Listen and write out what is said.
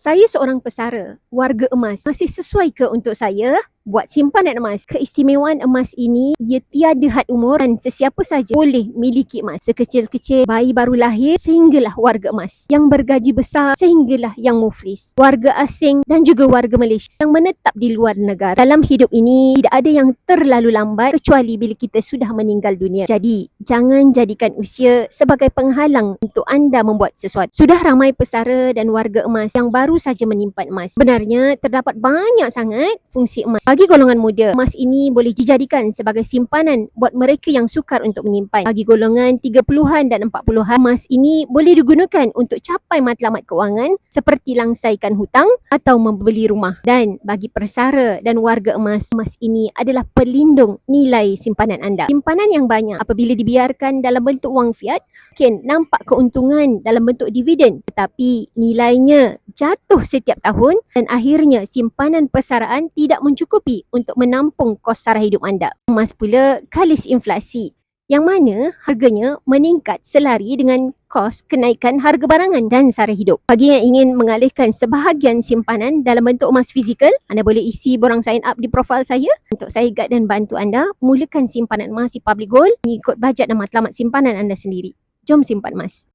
Saya seorang pesara, warga emas. Masih sesuai ke untuk saya buat simpanan emas? Keistimewaan emas ini, ia tiada had umur dan sesiapa saja boleh miliki emas. Sekecil-kecil bayi baru lahir sehinggalah warga emas. Yang bergaji besar sehinggalah yang muflis. Warga asing dan juga warga Malaysia yang menetap di luar negara. Dalam hidup ini, tidak ada yang terlalu lambat kecuali bila kita sudah meninggal dunia. Jadi, jangan jadikan usia sebagai penghalang untuk anda membuat sesuatu. Sudah ramai pesara dan warga emas yang baru saja menyimpan emas. Sebenarnya terdapat banyak sangat fungsi emas. Bagi golongan muda, emas ini boleh dijadikan sebagai simpanan buat mereka yang sukar untuk menyimpan. Bagi golongan 30-an dan 40-an, emas ini boleh digunakan untuk capai matlamat kewangan seperti langsaikan hutang atau membeli rumah. Dan bagi pesara dan warga emas, emas ini adalah pelindung nilai simpanan anda. Simpanan yang banyak apabila dibiarkan dalam bentuk wang fiat, mungkin nampak keuntungan dalam bentuk dividen, tetapi nilainya jatuh setiap tahun dan akhirnya simpanan persaraan tidak mencukupi untuk menampung kos sara hidup anda. Emas pula kalis inflasi, yang mana harganya meningkat selari dengan kos kenaikan harga barangan dan sara hidup. Bagi yang ingin mengalihkan sebahagian simpanan dalam bentuk emas fizikal, anda boleh isi borang sign up di profil saya untuk saya guide dan bantu anda mulakan simpanan emas di Public Gold mengikut bajet dan matlamat simpanan anda sendiri. Jom simpan emas.